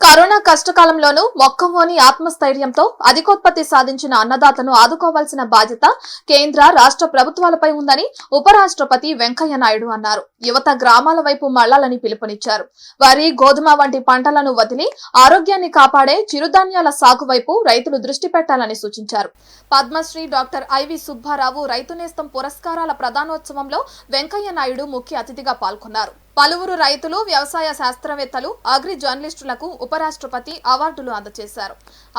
Corona కష్టకాలంలోనూ మొక్కవోని ఆత్మస్థైర్యంతో అధికోత్పత్తి సాధించిన అన్నదాతను ఆదుకోవాల్సిన బాధ్యత కేంద్ర రాష్ట్ర ప్రభుత్వాలపై ఉందని ఉపరాష్ట్రపతి వెంకయ్య నాయుడు అన్నారు. యువత గ్రామాల వైపు మళ్లాలని పిలుపునిచ్చారు. వరి, గోధుమ వంటి పంటలను వదిలి ఆరోగ్యాన్ని కాపాడే చిరుధాన్యాల సాగు వైపు రైతులు దృష్టి పెట్టాలని సూచించారు. పద్మశ్రీ డాక్టర్ ఐవి సుబ్బారావు రైతు నేస్తం పురస్కారాల ప్రదానోత్సవంలో వెంకయ్య నాయుడు ముఖ్య అతిథిగా పాల్గొన్నారు. పలువురు రైతులు, వ్యవసాయ శాస్త్రవేత్తలు, అగ్రి జర్నలిస్టులకు ఉపరాష్ట్రపతి అవార్డులు అందజేశారు.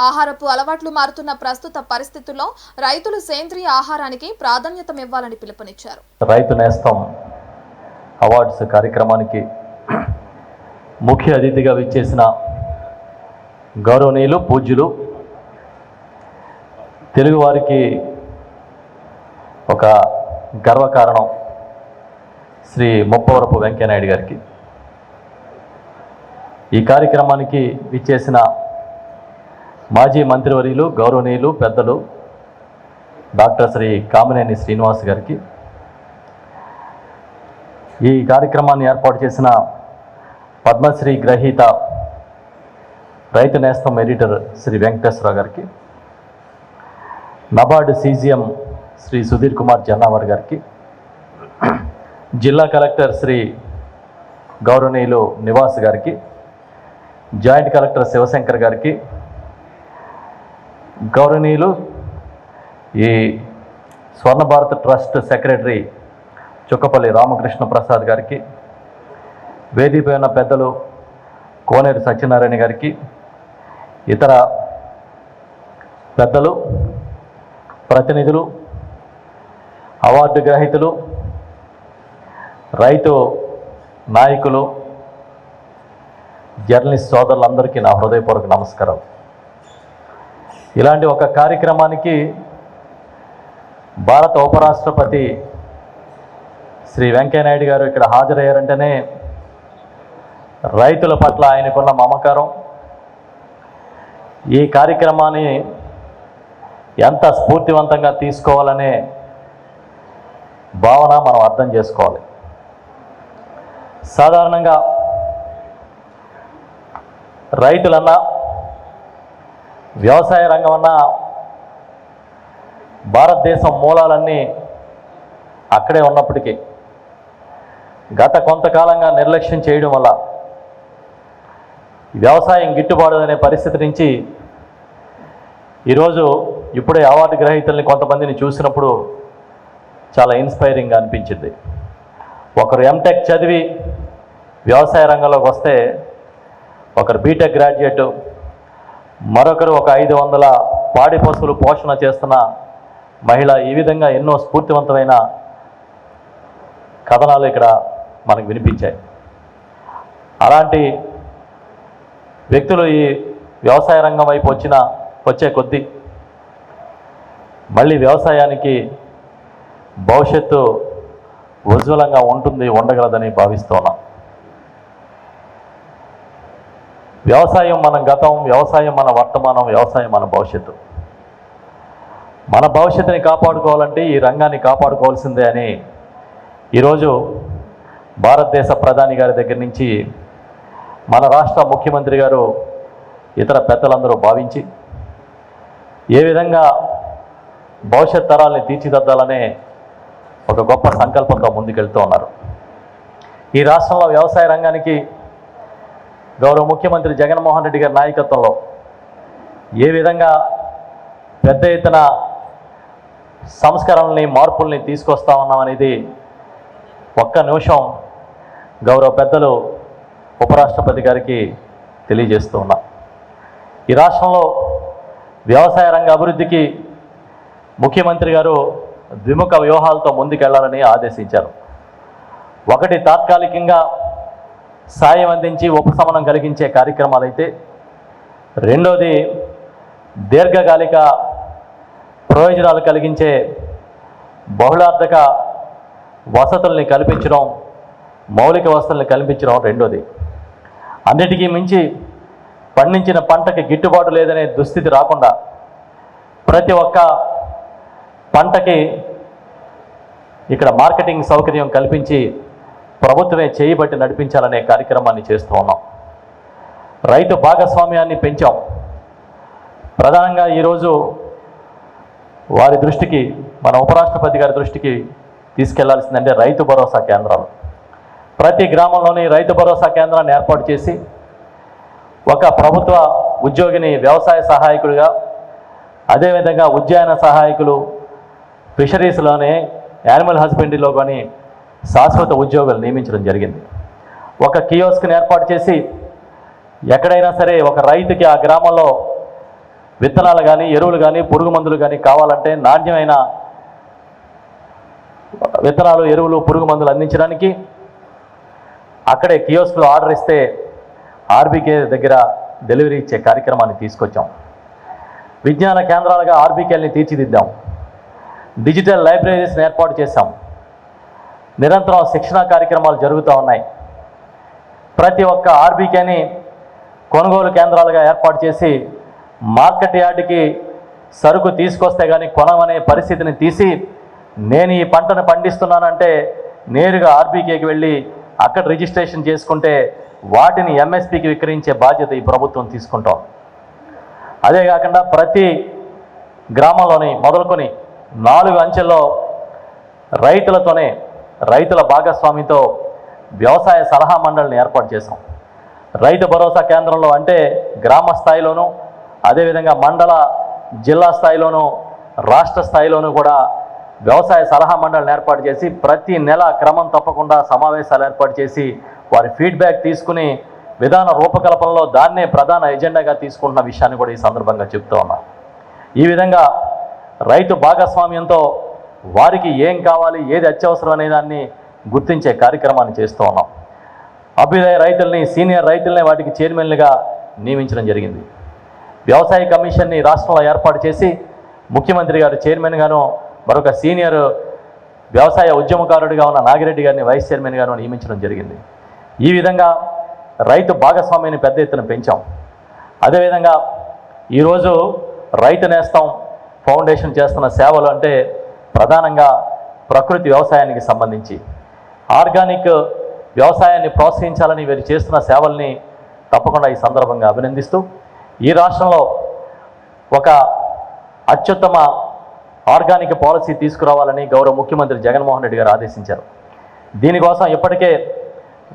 ఆహారపు అలవాట్లు మారుతున్న ప్రస్తుత పరిస్థితుల్లో రైతులు సేంద్రియ ఆహారానికి ప్రాధాన్యతనివ్వాలని పిలుపునిచ్చారు. రైతు నేస్తం అవార్డ్స్ కార్యక్రమానికి ముఖ్య అతిథిగా విచ్చేసిన గౌరవనీయులు, పూజ్యులు, తెలుగువారికి ఒక గర్వకారణం శ్రీ ముప్పవరపు వెంకయ్యనాయుడు గారికి, ఈ కార్యక్రమానికి విచ్చేసిన మాజీ మంత్రివర్యులు, గౌరవనీయులు, పెద్దలు డాక్టర్ శ్రీ కామినేని శ్రీనివాస్ గారికి, ఈ కార్యక్రమాన్ని ఏర్పాటు చేసిన పద్మశ్రీ గ్రహీత రైతు నేస్తం ఎడిటర్ శ్రీ వెంకటేశ్వరరావు గారికి, నబార్డు సీజీఎం శ్రీ సుధీర్ కుమార్ జన్నావర్ గారికి, జిల్లా కలెక్టర్ శ్రీ గౌరవనీయులు నివాస్ గారికి, జాయింట్ కలెక్టర్ శివశంకర్ గారికి, గౌరవనీయులు ఈ స్వర్ణ భారత్ ట్రస్ట్ సెక్రటరీ చుక్కపల్లి రామకృష్ణ ప్రసాద్ గారికి, వేదికపై ఉన్న పెద్దలు కోనేరు సత్యనారాయణ గారికి, ఇతర పెద్దలు, ప్రతినిధులు, అవార్డు గ్రహీతలు, రైతు నాయకులు, జర్నలిస్ట్ సోదరులందరికీ నా హృదయపూర్వక నమస్కారం. ఇలాంటి ఒక కార్యక్రమానికి భారత ఉపరాష్ట్రపతి శ్రీ వెంకయ్యనాయుడు గారు ఇక్కడ హాజరయ్యారంటేనే రైతుల పట్ల ఆయనకున్న మమకారం, ఈ కార్యక్రమాన్ని ఎంత స్ఫూర్తివంతంగా తీసుకోవాలనే భావన మనం అర్థం చేసుకోవాలి. సాధారణంగా రైతులన్నా, వ్యవసాయ రంగం అన్నా భారతదేశం మూలాలన్నీ అక్కడే ఉన్నప్పటికీ గత కొంతకాలంగా నిర్లక్ష్యం చేయడం వల్ల వ్యవసాయం గిట్టుబాటు అనే పరిస్థితి నుంచి ఈరోజు ఇప్పుడే అవార్డు గ్రహీతల్ని కొంతమందిని చూసినప్పుడు చాలా ఇన్స్పైరింగ్గా అనిపించింది. ఒకరు ఎంటెక్ చదివి వ్యవసాయ రంగంలోకి వస్తే, ఒకరు బీటెక్ గ్రాడ్యుయేట్, మరొకరు ఒక 500 పాడి పశువులు పోషణ చేస్తున్న మహిళ, ఈ విధంగా ఎన్నో స్ఫూర్తివంతమైన కథనాలు ఇక్కడ మనకు వినిపించాయి. అలాంటి వ్యక్తులు ఈ వ్యవసాయ రంగం వైపు వచ్చే కొద్దీ మళ్ళీ వ్యవసాయానికి భవిష్యత్తు ఉజ్వలంగా ఉండగలదని భావిస్తున్నాం. వ్యవసాయం మన గతం, వ్యవసాయం మన వర్తమానం, వ్యవసాయం మన భవిష్యత్తు. మన భవిష్యత్తుని కాపాడుకోవాలంటే ఈ రంగాన్ని కాపాడుకోవాల్సిందే అని ఈరోజు భారతదేశ ప్రధాని గారి దగ్గర నుంచి మన రాష్ట్ర ముఖ్యమంత్రి గారు, ఇతర పెద్దలందరూ భావించి ఏ విధంగా భవిష్యత్ తరాల్ని తీర్చిదిద్దాలనే ఒక గొప్ప సంకల్పంతో ముందుకెళ్తూ ఉన్నారు. ఈ రాష్ట్రంలో వ్యవసాయ రంగానికి గౌరవ ముఖ్యమంత్రి జగన్మోహన్ రెడ్డి గారి నాయకత్వంలో ఏ విధంగా పెద్ద ఎత్తున సంస్కరణల్ని, మార్పుల్ని తీసుకొస్తా ఉన్నామనేది ఒక్క నిమిషం గౌరవ పెద్దలు ఉపరాష్ట్రపతి గారికి తెలియజేస్తూ ఉన్నా. ఈ రాష్ట్రంలో వ్యవసాయ రంగ అభివృద్ధికి ముఖ్యమంత్రి గారు ద్విముఖ వ్యూహాలతో ముందుకెళ్లాలని ఆదేశించారు. ఒకటి, తాత్కాలికంగా సాయం అందించి ఉపశమనం కలిగించే కార్యక్రమాలైతే, రెండోది దీర్ఘకాలిక ప్రయోజనాలు కలిగించే బహుళార్థక వసతుల్ని కల్పించడం, మౌలిక వసతుల్ని కల్పించడం రెండోది. అన్నిటికీ మించి పండించిన పంటకి గిట్టుబాటు లేదనే దుస్థితి రాకుండా ప్రతి ఒక్క పంటకి ఇక్కడ మార్కెటింగ్ సౌకర్యం కల్పించి ప్రభుత్వమే చేయబట్టి నడిపించాలనే కార్యక్రమాన్ని చేస్తూ ఉన్నాం. రైతు భాగస్వామ్యాన్ని పెంచాం. ప్రధానంగా ఈరోజు వారి దృష్టికి, మన ఉపరాష్ట్రపతి గారి దృష్టికి తీసుకెళ్లాల్సిందంటే రైతు భరోసా కేంద్రాలు. ప్రతి గ్రామంలోని రైతు భరోసా కేంద్రాన్ని ఏర్పాటు చేసి ఒక ప్రభుత్వ ఉద్యోగిని వ్యవసాయ సహాయకుడిగా, అదేవిధంగా ఉద్యాన సహాయకులు, ఫిషరీస్లోనే, యానిమల్ హస్బెండరీలో కానీ శాశ్వత ఉద్యోగులు నియమించడం జరిగింది. ఒక కియోస్క్ని ఏర్పాటు చేసి ఎక్కడైనా సరే ఒక రైతుకి ఆ గ్రామంలో విత్తనాలు కానీ, ఎరువులు కానీ, పురుగు మందులు కానీ కావాలంటే నాణ్యమైన విత్తనాలు, ఎరువులు, పురుగు మందులు అందించడానికి అక్కడే కియోస్క్లో ఆర్డర్ ఇస్తే ఆర్బీకే దగ్గర డెలివరీ ఇచ్చే కార్యక్రమాన్ని తీసుకొచ్చాం. విజ్ఞాన కేంద్రాలుగా ఆర్బీకేల్ని తీర్చిదిద్దాం. డిజిటల్ లైబ్రరీస్ని ఏర్పాటు చేశాం. నిరంతరం శిక్షణా కార్యక్రమాలు జరుగుతూ ఉన్నాయి. ప్రతి ఒక్క ఆర్బీకేని కొనుగోలు కేంద్రాలుగా ఏర్పాటు చేసి మార్కెట్ యార్డుకి సరుకు తీసుకొస్తే కానీ కొనమనే పరిస్థితిని తీసి, నేను ఈ పంటను పండిస్తున్నానంటే నేరుగా ఆర్బీకేకి వెళ్ళి అక్కడ రిజిస్ట్రేషన్ చేసుకుంటే వాటిని ఎంఎస్పీకి విక్రయించే బాధ్యత ఈ ప్రభుత్వం తీసుకుంటాం. అదే కాకుండా ప్రతి గ్రామంలోని మొదలుకొని 4 అంచెల్లో రైతులతోనే, రైతుల భాగస్వామితో వ్యవసాయ సలహా మండలిని ఏర్పాటు చేశాం. రైతు భరోసా కేంద్రంలో అంటే గ్రామ స్థాయిలోనూ, అదేవిధంగా మండల, జిల్లా స్థాయిలోనూ, రాష్ట్ర స్థాయిలోనూ కూడా వ్యవసాయ సలహా మండలిని ఏర్పాటు చేసి ప్రతి నెల క్రమం తప్పకుండా సమావేశాలు ఏర్పాటు చేసి వారి ఫీడ్బ్యాక్ తీసుకుని విధాన రూపకల్పనలో దాన్నే ప్రధాన ఎజెండాగా తీసుకుంటున్న విషయాన్ని కూడా ఈ సందర్భంగా చెప్తూ ఉన్నా. ఈ విధంగా రైతు భాగస్వామ్యంతో వారికి ఏం కావాలి, ఏది అత్యవసరం అనే దాన్ని గుర్తించే కార్యక్రమాన్ని చేస్తూ ఉన్నాం. అభ్యుదయ రైతుల్ని, సీనియర్ రైతుల్ని వాటికి చైర్మన్లుగా నియమించడం జరిగింది. వ్యవసాయ కమిషన్ని రాష్ట్రంలో ఏర్పాటు చేసి ముఖ్యమంత్రి గారు చైర్మన్గాను, మరొక సీనియర్ వ్యవసాయ ఉద్యమకారుడిగా ఉన్న నాగిరెడ్డి గారిని వైస్ చైర్మన్గాను నియమించడం జరిగింది. ఈ విధంగా రైతు భాగస్వామ్యాన్ని పెద్ద ఎత్తున పెంచాం. అదేవిధంగా ఈరోజు రైతు నేస్తం ఫౌండేషన్ చేస్తున్న సేవలు అంటే ప్రధానంగా ప్రకృతి వ్యవసాయానికి సంబంధించి ఆర్గానిక్ వ్యవసాయాన్ని ప్రోత్సహించాలని వీరు చేస్తున్న సేవల్ని తప్పకుండా ఈ సందర్భంగా అభినందిస్తూ, ఈ రాష్ట్రంలో ఒక అత్యుత్తమ ఆర్గానిక్ పాలసీ తీసుకురావాలని గౌరవ ముఖ్యమంత్రి జగన్మోహన్ రెడ్డి గారు ఆదేశించారు. దీనికోసం ఇప్పటికే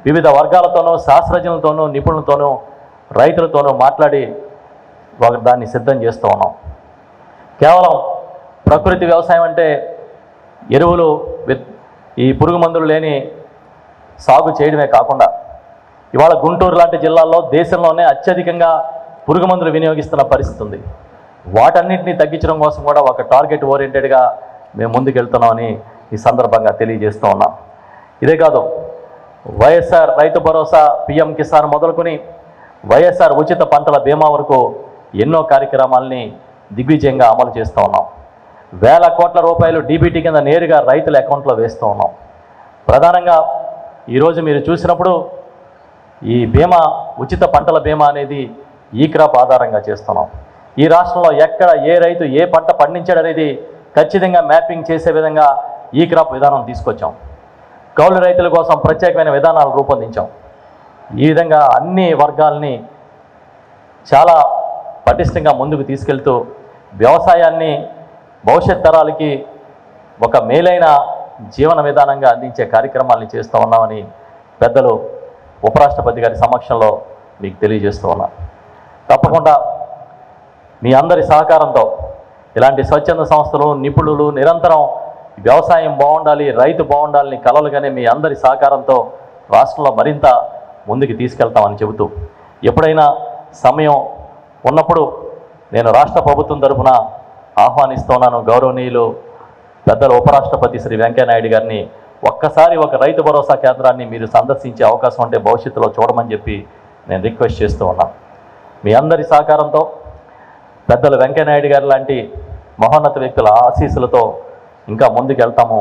వివిధ వర్గాలతోనూ, శాస్త్రజ్ఞులతోనూ, నిపుణులతోనూ, రైతులతోనూ మాట్లాడి దాన్ని సిద్ధం చేస్తూ ఉన్నాం. కేవలం ప్రకృతి వ్యవసాయం అంటే ఎరువులు, ఈ పురుగు మందులు లేని సాగు చేయడమే కాకుండా ఇవాళ గుంటూరు లాంటి జిల్లాల్లో దేశంలోనే అత్యధికంగా పురుగు మందులు వినియోగిస్తున్న పరిస్థితి ఉంది. వాటన్నింటినీ తగ్గించడం కోసం కూడా ఒక టార్గెట్ ఓరియంటెడ్గా మేము ముందుకెళ్తున్నామని ఈ సందర్భంగా తెలియజేస్తూ ఉన్నాం. ఇదే కాదు, వైఎస్ఆర్ రైతు భరోసా, పిఎం కిసాన్ మొదలుకొని వైఎస్ఆర్ ఉచిత పంటల బీమా వరకు ఎన్నో కార్యక్రమాలని దిగ్విజయంగా అమలు చేస్తూ ఉన్నాం. వేల కోట్ల రూపాయలు డీబీటీ కింద నేరుగా రైతుల అకౌంట్లో వేస్తూ ఉన్నాం. ప్రధానంగా ఈరోజు మీరు చూసినప్పుడు ఈ బీమా, ఉచిత పంటల బీమా అనేది ఈ క్రాప్ ఆధారంగా చేస్తున్నాం. ఈ రాష్ట్రంలో ఎక్కడ ఏ రైతు ఏ పంట పండించాడనేది ఖచ్చితంగా మ్యాపింగ్ చేసే విధంగా ఈ క్రాప్ విధానం తీసుకొచ్చాం. కౌలు రైతుల కోసం ప్రత్యేకమైన విధానాలు రూపొందించాం. ఈ విధంగా అన్ని వర్గాల్ని చాలా పటిష్టంగా ముందుకు తీసుకెళ్తూ వ్యవసాయాన్ని భవిష్యత్ తరాలకి ఒక మేలైన జీవన విధానంగా అందించే కార్యక్రమాలను చేస్తూ ఉన్నామని పెద్దలు ఉపరాష్ట్రపతి గారి సమక్షంలో మీకు తెలియజేస్తూ ఉన్నాను. తప్పకుండా మీ అందరి సహకారంతో ఇలాంటి స్వచ్ఛంద సంస్థలు, నిపుణులు నిరంతరం వ్యవసాయం బాగుండాలి, రైతు బాగుండాలని కలలుగానే మీ అందరి సహకారంతో రాష్ట్రంలో మరింత ముందుకు తీసుకెళ్తామని చెబుతూ, ఎప్పుడైనా సమయం ఉన్నప్పుడు నేను రాష్ట్ర ప్రభుత్వం తరఫున ఆహ్వానిస్తున్నాను గౌరవనీయులు పెద్దల ఉపరాష్ట్రపతి శ్రీ వెంకయ్యనాయుడు గారిని ఒక్కసారి ఒక రైతు భరోసా కేంద్రాన్ని మీరు సందర్శించే అవకాశం ఉంటే భవిష్యత్తులో చూడమని చెప్పి నేను రిక్వెస్ట్ చేస్తూ ఉన్నాను. మీ అందరి సహకారంతో పెద్దలు వెంకయ్యనాయుడు గారు లాంటి మహోన్నత వ్యక్తుల ఆశీస్సులతో ఇంకా ముందుకు వెళ్తాము,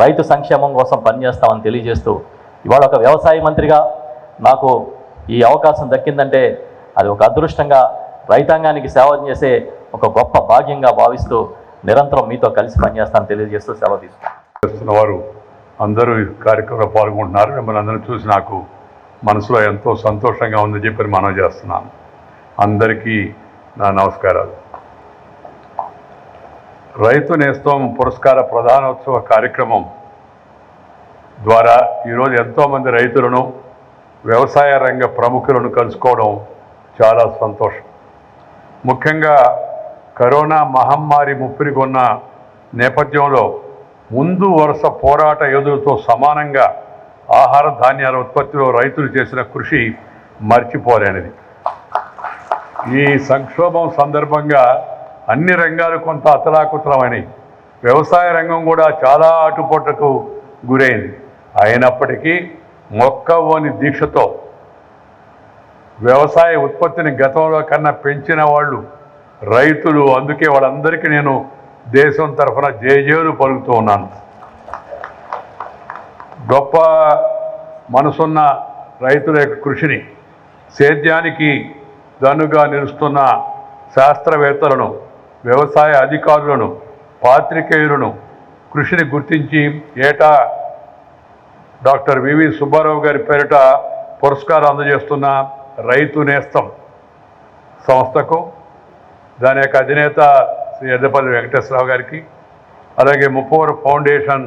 రైతు సంక్షేమం కోసం పనిచేస్తామని తెలియజేస్తూ, ఇవాళ ఒక వ్యవసాయ మంత్రిగా నాకు ఈ అవకాశం దక్కిందంటే అది ఒక అదృష్టంగా, రైతాంగానికి సేవ చేసే ఒక గొప్ప భాగ్యంగా భావిస్తూ నిరంతరం మీతో కలిసి పనిచేస్తానని తెలియజేస్తూ సెలవు తీసుకుంటాను. వారు అందరూ ఈ కార్యక్రమంలో పాల్గొంటున్నారు. మిమ్మల్ని అందరూ చూసి నాకు మనసులో ఎంతో సంతోషంగా ఉందని చెప్పి మనవి చేస్తున్నాను. అందరికీ నా నమస్కారాలు. రైతు నేస్తం పురస్కార ప్రధానోత్సవ కార్యక్రమం ద్వారా ఈరోజు ఎంతోమంది రైతులను, వ్యవసాయ రంగ ప్రముఖులను కలుసుకోవడం చాలా సంతోషం. ముఖ్యంగా కరోనా మహమ్మారి ముప్పిరిగొన్న నేపథ్యంలో ముందు వరుస పోరాట యోధులతో సమానంగా ఆహార ధాన్యాల ఉత్పత్తిలో రైతులు చేసిన కృషి మర్చిపోలేనిది. ఈ సంక్షోభం సందర్భంగా అన్ని రంగాలు కొంత అతలాకుతలమైనవి. వ్యవసాయ రంగం కూడా చాలా ఆటుపోట్లకు గురైంది. అయినప్పటికీ మొక్కవోని దీక్షతో వ్యవసాయ ఉత్పత్తిని గతంలో కన్నా పెంచిన వాళ్ళు రైతులు. అందుకే వాళ్ళందరికీ నేను దేశం తరఫున జయజేలు పలుకుతూ ఉన్నాను. గొప్ప మనసున్న రైతుల యొక్క కృషిని, సేద్యానికి దన్నుగా నిలుస్తున్న శాస్త్రవేత్తలను, వ్యవసాయ అధికారులను, పాత్రికేయులను కృషిని గుర్తించి ఏటా డాక్టర్ వివి సుబ్బారావు గారి పేరిట పురస్కారం అందజేస్తున్న రైతు నేస్తం సంస్థకు, దాని యొక్క అధినేత శ్రీ ఎద్దపల్లి వెంకటేశ్వరరావు గారికి, అలాగే ముప్పవర్ ఫౌండేషన్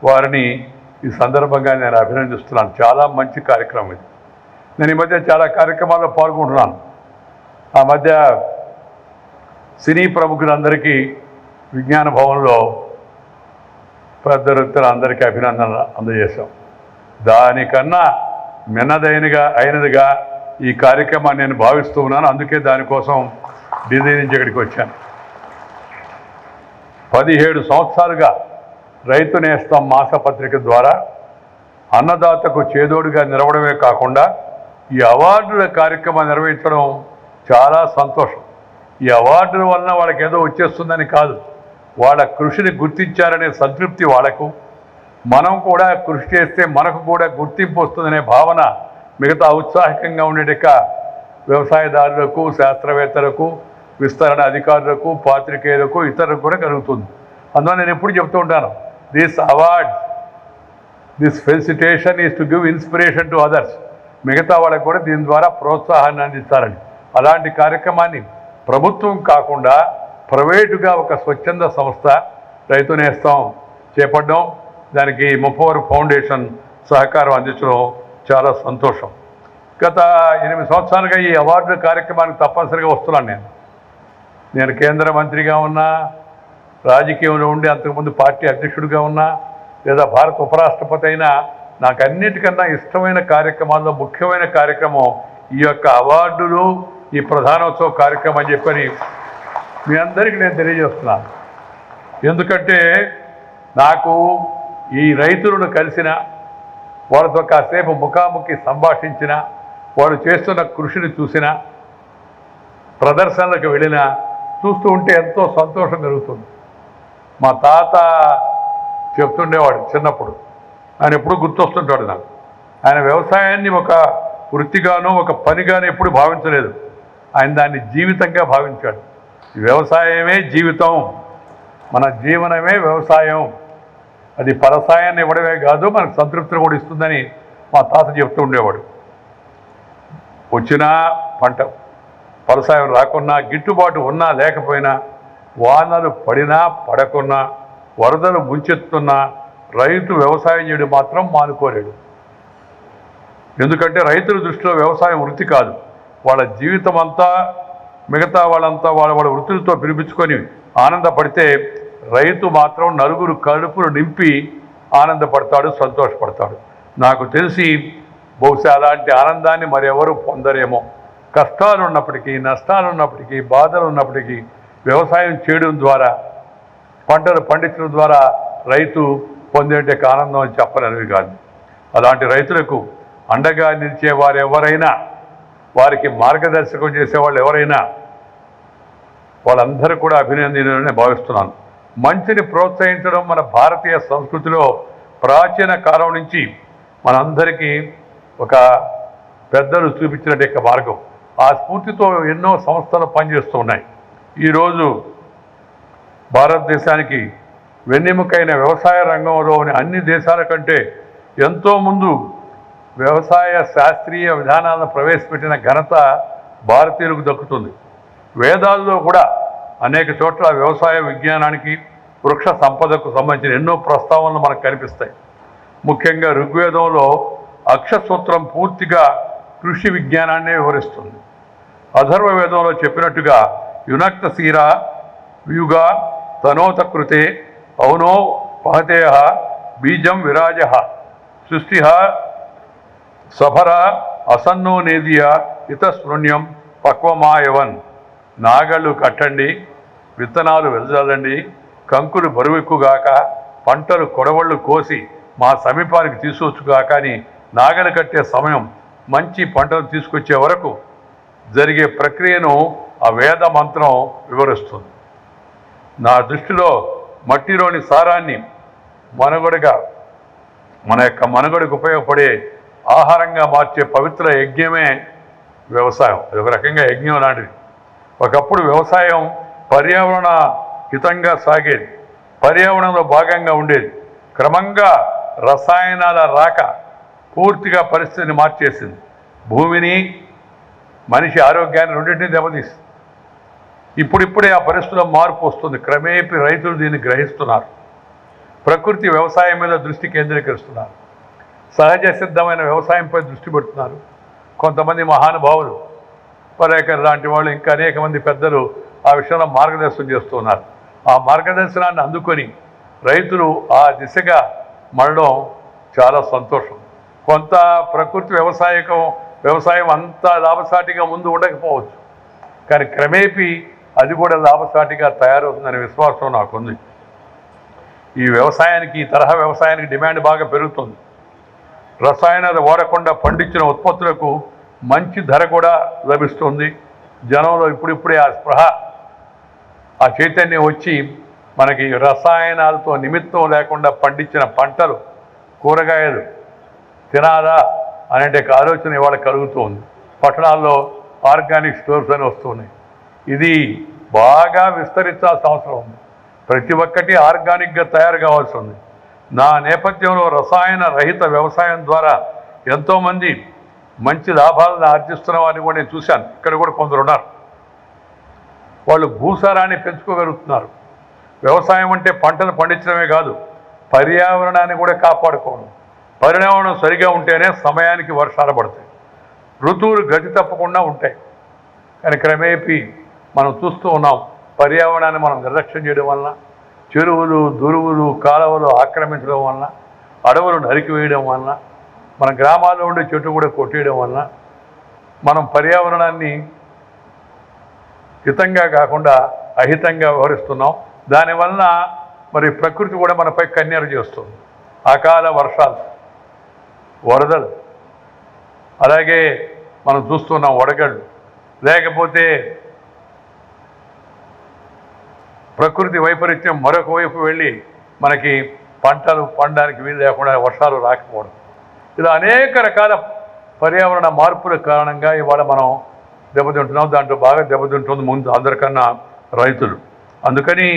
వారిని ఈ సందర్భంగా నేను అభినందిస్తున్నాను. చాలా మంచి కార్యక్రమం ఇది. నేను ఈ మధ్య చాలా కార్యక్రమాల్లో పాల్గొంటున్నాను. ఆ మధ్య సినీ ప్రముఖులందరికీ విజ్ఞాన భవన్లో పెద్ద వృత్తులందరికీ అభినందనలు అందజేశాం. దానికన్నా అయినదిగా ఈ కార్యక్రమాన్ని నేను భావిస్తూ ఉన్నాను. అందుకే దానికోసం ఢిల్లీ నుంచి ఇక్కడికి వచ్చాను. 17 సంవత్సరాలుగా రైతు నేస్తం మాసపత్రిక ద్వారా అన్నదాతకు చేదోడుగా నిలవడమే కాకుండా ఈ అవార్డుల కార్యక్రమం నిర్వహించడం చాలా సంతోషం. ఈ అవార్డుల వలన వాళ్ళకి ఏదో వచ్చేస్తుందని కాదు, వాళ్ళ కృషిని గుర్తించారనే సంతృప్తి వాళ్ళకు, మనం కూడా కృషి చేస్తే మనకు కూడా గుర్తింపు వస్తుందనే భావన మిగతా ఉత్సాహకంగా ఉండేట వ్యవసాయదారులకు, శాస్త్రవేత్తలకు, విస్తరణ అధికారులకు, పాత్రికేయులకు, ఇతరులకు కూడా కలుగుతుంది. అందువల్ల నేను ఎప్పుడు చెప్తూ ఉంటాను, this award, this felicitation is to give inspiration to others. మిగతా వాళ్ళకు కూడా దీని ద్వారా ప్రోత్సాహాన్ని అందిస్తారని. అలాంటి కార్యక్రమాన్ని ప్రభుత్వం కాకుండా ప్రైవేటుగా ఒక స్వచ్ఛంద సంస్థ రైతు నేస్తం చేపట్టడం, దానికి ముప్పవర్ ఫౌండేషన్ సహకారం అందించడం చాలా సంతోషం. గత 8 సంవత్సరాలుగా ఈ అవార్డు కార్యక్రమానికి తప్పనిసరిగా వస్తున్నాను. నేను కేంద్ర మంత్రిగా ఉన్నా, రాజకీయంలో ఉండి అంతకుముందు పార్టీ అధ్యక్షుడిగా ఉన్నా, లేదా భారత ఉపరాష్ట్రపతి అయినా, నాకు అన్నిటికన్నా ఇష్టమైన కార్యక్రమాల్లో ముఖ్యమైన కార్యక్రమం ఈ యొక్క అవార్డులు, ఈ ప్రధానోత్సవ కార్యక్రమం అని చెప్పని మీ అందరికీ నేను తెలియజేస్తున్నాను. ఎందుకంటే నాకు ఈ రైతులను కలిసిన, వాళ్ళతో కాసేపు ముఖాముఖి సంభాషించిన, వాళ్ళు చేస్తున్న కృషిని చూసిన, ప్రదర్శనలకు వెళ్ళిన చూస్తూ ఉంటే ఎంతో సంతోషం కలుగుతుంది. మా తాత చెప్తుండేవాడు చిన్నప్పుడు, ఆయన ఎప్పుడు గుర్తొస్తుంటాడు నాకు. ఆయన వ్యవసాయాన్ని ఒక వృత్తిగానో ఒక పనిగానో ఎప్పుడు భావించలేదు. ఆయన దాన్ని జీవితంగా భావించాడు. వ్యవసాయమే జీవితం, మన జీవనమే వ్యవసాయం, అది ఫలసాయాన్ని ఇవ్వడమే కాదు మనకు సంతృప్తిని కూడా ఇస్తుందని మా తాత చెప్తూ ఉండేవాడు. వచ్చినా పంట ఫలసాయం రాకున్నా, గిట్టుబాటు ఉన్నా లేకపోయినా, వానలు పడినా పడకున్నా, వరదలు ముంచెత్తున్నా రైతు వ్యవసాయం చేయడం మాత్రం మానుకోలేడు. ఎందుకంటే రైతుల దృష్టిలో వ్యవసాయం వృత్తి కాదు, వాళ్ళ జీవితం అంతా. మిగతా వాళ్ళంతా వాళ్ళ వృత్తులతో పిలిపించుకొని ఆనందపడితే, రైతు మాత్రం నలుగురు కడుపులు నింపి ఆనందపడతాడు, సంతోషపడతాడు. నాకు తెలిసి బహుశా అలాంటి ఆనందాన్ని మరెవరూ పొందరేమో. కష్టాలు ఉన్నప్పటికీ, నష్టాలు ఉన్నప్పటికీ, బాధలు ఉన్నప్పటికీ వ్యవసాయం చేయడం ద్వారా, పంటలు పండించడం ద్వారా రైతు పొందేట ఆనందం అని చెప్పలేనివి కాదు. అలాంటి రైతులకు అండగా నిలిచేవారు ఎవరైనా, వారికి మార్గదర్శకం చేసేవాళ్ళు ఎవరైనా, వాళ్ళందరూ కూడా అభినందనీయులని భావిస్తున్నాను. మంచిని ప్రోత్సహించడం మన భారతీయ సంస్కృతిలో ప్రాచీన కాలం నుంచి మనందరికీ ఒక పెద్దలు చూపించిన మార్గం. ఆ స్ఫూర్తితో ఎన్నో సంస్థలు పనిచేస్తూ ఉన్నాయి. ఈరోజు భారతదేశానికి వెన్నెముకైన వ్యవసాయ రంగంలోని అన్ని దేశాల కంటే ఎంతో ముందు వ్యవసాయ శాస్త్రీయ విధానాలను ప్రవేశపెట్టిన ఘనత భారతీయులకు దక్కుతుంది. వేదాల్లో కూడా అనేక చోట్ల వ్యవసాయ విజ్ఞానానికి, వృక్ష సంపదకు సంబంధించిన ఎన్నో ప్రస్తావనలు మనకు కనిపిస్తాయి. ముఖ్యంగా ఋగ్వేదంలో అక్షసూత్రం పూర్తిగా కృషి విజ్ఞానాన్నే వివరిస్తుంది. అథర్వ వేదంలో చెప్పినట్టుగా యునక్త శీర వ్యూగ తనోత కృతే అవునో పహతేహ బీజం విరాజ సృష్టి సఫర అసన్నో నేదియ ఇతస్మృణ్యం పక్వమాయవన్. నాగళ్ళు కట్టండి, విత్తనాలు వెదజల్లండి, కంకులు బరువెక్కుగాక, పంటలు కొడవళ్ళు కోసి మా సమీపానికి తీసుకొచ్చుగాక అని నాగలు కట్టే సమయం మంచి పంటలు తీసుకొచ్చే వరకు జరిగే ప్రక్రియను ఆ వేద మంత్రం వివరిస్తుంది. నా దృష్టిలో మట్టిలోని సారాన్ని మనుగడగా మన యొక్క మనుగడకు ఉపయోగపడే ఆహారంగా మార్చే పవిత్ర యజ్ఞమే వ్యవసాయం. అది ఒక రకంగా యజ్ఞం లాంటిది. ఒకప్పుడు వ్యవసాయం పర్యావరణ హితంగా సాగేది, పర్యావరణంలో భాగంగా ఉండేది. క్రమంగా రసాయనాల రాక పూర్తిగా పరిస్థితిని మార్చేసింది. భూమిని, మనిషి ఆరోగ్యాన్ని రెండింటినీ దెబ్బతీసింది. ఇప్పుడిప్పుడే ఆ పరిస్థితుల్లో మార్పు వస్తుంది. క్రమేపీ రైతులు దీన్ని గ్రహిస్తున్నారు. ప్రకృతి వ్యవసాయం మీద దృష్టి కేంద్రీకరిస్తున్నారు. సహజ సిద్ధమైన వ్యవసాయంపై దృష్టి పెడుతున్నారు. కొంతమంది మహానుభావులు, పర్యాకర్ లాంటి వాళ్ళు, ఇంకా అనేక మంది పెద్దలు ఆ విషయంలో మార్గదర్శనం చేస్తున్నారు. ఆ మార్గదర్శనాన్ని అందుకొని రైతులు ఆ దిశగా మళ్ళడం చాలా సంతోషం. కొంత ప్రకృతి వ్యవసాయం అంతా లాభసాటిగా ముందు ఉండకపోవచ్చు, కానీ క్రమేపీ అది కూడా లాభసాటిగా తయారవుతుందనే విశ్వాసం నాకుంది. ఈ వ్యవసాయానికి, ఈ తరహా వ్యవసాయానికి డిమాండ్ బాగా పెరుగుతుంది. రసాయనాలు వాడకుండా పండించిన ఉత్పత్తులకు మంచి ధర కూడా లభిస్తుంది. జనంలో ఇప్పుడిప్పుడే ఆ స్పృహ, ఆ చైతన్యం వచ్చి మనకి రసాయనాలతో నిమిత్తం లేకుండా పండించిన పంటలు, కూరగాయలు తినాలా అనే ఆలోచన ఇవాళ కలుగుతుంది. పట్టణాల్లో ఆర్గానిక్ స్టోర్స్ అని వస్తున్నాయి. ఇది బాగా విస్తరించాల్సిన అవసరం ఉంది. ప్రతి ఒక్కటి ఆర్గానిక్గా తయారు కావాల్సి ఉంది. నా నేపథ్యంలో రసాయన రహిత వ్యవసాయం ద్వారా ఎంతోమంది మంచి లాభాలను ఆర్జిస్తున్న వారిని కూడా నేను చూశాను. ఇక్కడ కూడా కొందరు ఉన్నారు. వాళ్ళు భూసారాన్ని పెంచుకోగలుగుతున్నారు. వ్యవసాయం అంటే పంటలు పండించడమే కాదు, పర్యావరణాన్ని కూడా కాపాడుకోవడం. పర్యావరణం సరిగా ఉంటేనే సమయానికి వర్షాలు పడతాయి, ఋతువులు గతి తప్పకుండా ఉంటాయి. కానీ క్రమేపీ మనం చూస్తూ ఉన్నాం, పర్యావరణాన్ని మనం నిర్లక్ష్యం చేయడం వలన, చెరువులు, దురువులు, కాలువలు ఆక్రమించడం వలన, అడవులు నరికివేయడం వలన, మన గ్రామాల్లో ఉండే చెట్టు కూడా కొట్టేయడం వలన మనం పర్యావరణాన్ని హితంగా కాకుండా అహితంగా వ్యవహరిస్తున్నాం. దానివలన మరి ప్రకృతి కూడా మనపై కన్నెర చేస్తుంది. అకాల వర్షాలు, వరదలు, అలాగే మనం చూస్తున్నాం వడగళ్ళు, లేకపోతే ప్రకృతి వైపరీత్యం మరొక వైపు వెళ్ళి మనకి పంటలు పండడానికి వీలు లేకుండా వర్షాలు రాకపోవడం, ఇలా అనేక రకాల పర్యావరణ మార్పుల కారణంగా ఇవాళ మనం దెబ్బతింటున్నాం. దాంట్లో బాగా దెబ్బతింటుంది ముందు అందరికన్నా రైతులు. అందుకని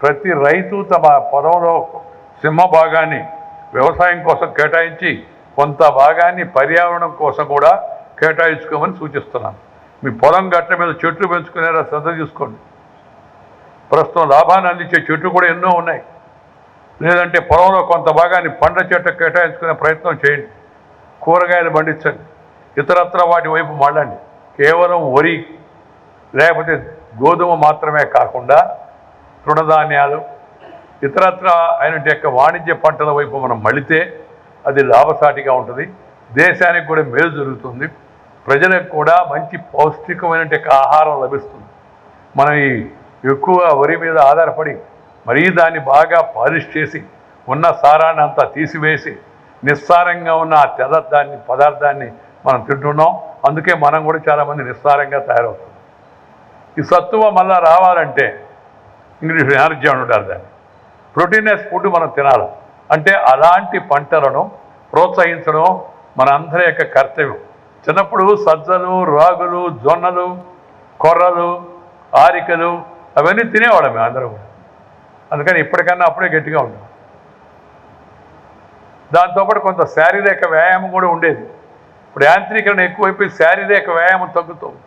ప్రతి రైతు తమ పొలంలో సింహ భాగాన్ని వ్యవసాయం కోసం కేటాయించి కొంత భాగాన్ని పర్యావరణం కోసం కూడా కేటాయించుకోమని సూచిస్తున్నాను. మీ పొలం గట్ల మీద చెట్లు పెంచుకునేలా శ్రద్ధ తీసుకోండి. ప్రస్తుతం లాభాన్ని అందించే చెట్లు కూడా ఎన్నో ఉన్నాయి. లేదంటే పొలంలో కొంత భాగాన్ని పండ్ల చెట్టు కేటాయించుకునే ప్రయత్నం చేయండి. కూరగాయలు పండించండి. ఇతరత్ర వాటి వైపు మళ్ళండి. కేవలం వరి లేకపోతే గోధుమ మాత్రమే కాకుండా తృణధాన్యాలు, ఇతరత్ర అయిన యొక్క వాణిజ్య పంటల వైపు మనం మళ్ళితే అది లాభసాటిగా ఉంటుంది. దేశానికి కూడా మేలు జరుగుతుంది. ప్రజలకు కూడా మంచి పౌష్టికమైన ఆహారం లభిస్తుంది. మనం ఈ ఎక్కువ వరి మీద ఆధారపడి మరీ దాన్ని బాగా పాలిష్ చేసి ఉన్న సారాన్ని అంతా తీసివేసి నిస్సారంగా ఉన్న ఆ పదార్థాన్ని మనం తింటున్నాం. అందుకే మనం కూడా చాలామంది నిస్సారంగా తయారవుతుంది. ఈ సత్తువ మళ్ళా రావాలంటే ఇంగ్లీష్ ఎనర్జీ అంటారు దాన్ని, ప్రోటీనస్ ఫుడ్ మనం తినాలి. అంటే అలాంటి పంటలను ప్రోత్సహించడం మన అందరి యొక్క కర్తవ్యం. చిన్నప్పుడు సజ్జలు, రాగులు, జొన్నలు, కొర్రలు, ఆరికలు అవన్నీ తినేవాళ్ళం మేము అందరూ కూడా. అందుకని ఇప్పటికన్నా అప్పుడే గట్టిగా ఉంటాం. దాంతోపాటు కొంత శారీరక వ్యాయామం కూడా ఉండేది. ఇప్పుడు యాంత్రీకరణ ఎక్కువైపోయి శారీరక వ్యాయామం తగ్గుతుంది.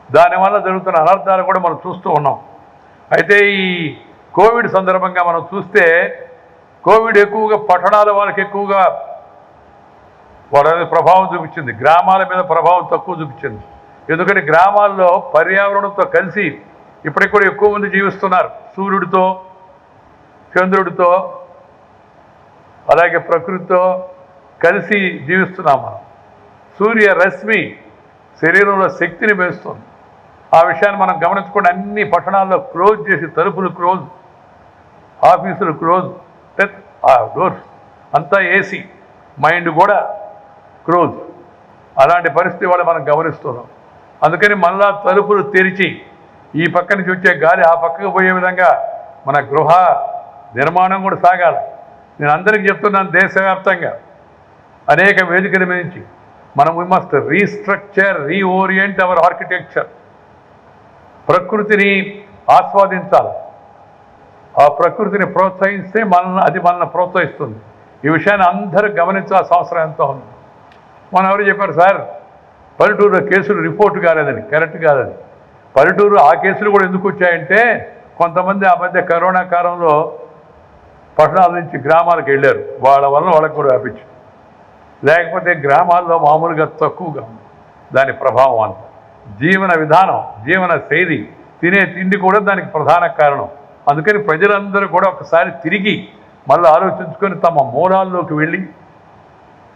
దానివల్ల జరుగుతున్న అనర్థాలు కూడా మనం చూస్తూ ఉన్నాం. అయితే ఈ కోవిడ్ సందర్భంగా మనం చూస్తే కోవిడ్ ఎక్కువగా పట్టణాల వాళ్ళకి ఎక్కువగా వాళ్ళ మీద ప్రభావం చూపించింది, గ్రామాల మీద ప్రభావం తక్కువ చూపించింది. ఎందుకంటే గ్రామాల్లో పర్యావరణంతో కలిసి ఇప్పటికి కూడా ఎక్కువ మంది జీవిస్తున్నారు. సూర్యుడితో, చంద్రుడితో, అలాగే ప్రకృతితో కలిసి జీవిస్తున్నాం మనం. సూర్య రశ్మి శరీరంలో శక్తిని పెంచుతుంది. ఆ విషయాన్ని మనం గమనించుకుంటే అన్ని పట్టణాల్లో క్లోజ్ చేసి, తలుపులు క్లోజ్, ఆఫీసులు క్లోజ్, డోర్స్ అంతా ఏసీ, మైండ్ కూడా క్లోజ్. అలాంటి పరిస్థితి వాళ్ళు మనం గమనిస్తున్నాం. అందుకని మళ్ళా తలుపులు తెరిచి ఈ పక్క నుంచి వచ్చే గాలి ఆ పక్కకు పోయే విధంగా మన గృహ నిర్మాణం కూడా సాగాలి. నేను అందరికీ చెప్తున్నాను, దేశవ్యాప్తంగా అనేక వేదికల నుంచి మనం we must restructure, reorient our architecture. ప్రకృతిని ఆస్వాదించాలి. ఆ ప్రకృతిని ప్రోత్సహిస్తే అది మనల్ని ప్రోత్సహిస్తుంది. ఈ విషయాన్ని అందరూ గమనించాల్సిన అవసరం ఎంతో ఉంది. మనం ఎవరు చెప్పారు, సార్ పల్లెటూరులో కేసులు రిపోర్ట్ కాలేదని, కరెక్ట్ కాదని. పల్లెటూరు ఆ కేసులు కూడా ఎందుకు వచ్చాయంటే కొంతమంది ఆ మధ్య కరోనా కాలంలో పట్టణాల నుంచి గ్రామాలకు వెళ్ళారు, వాళ్ళ వల్ల వాళ్ళకు కూడా వ్యాపించింది. లేకపోతే గ్రామాల్లో మామూలుగా తక్కువగా దాని ప్రభావం అంత. జీవన విధానం, జీవన శైలి, తినే తిండి కూడా దానికి ప్రధాన కారణం. అందుకని ప్రజలందరూ కూడా ఒకసారి తిరిగి మళ్ళీ ఆలోచించుకొని తమ మూలాల్లోకి వెళ్ళి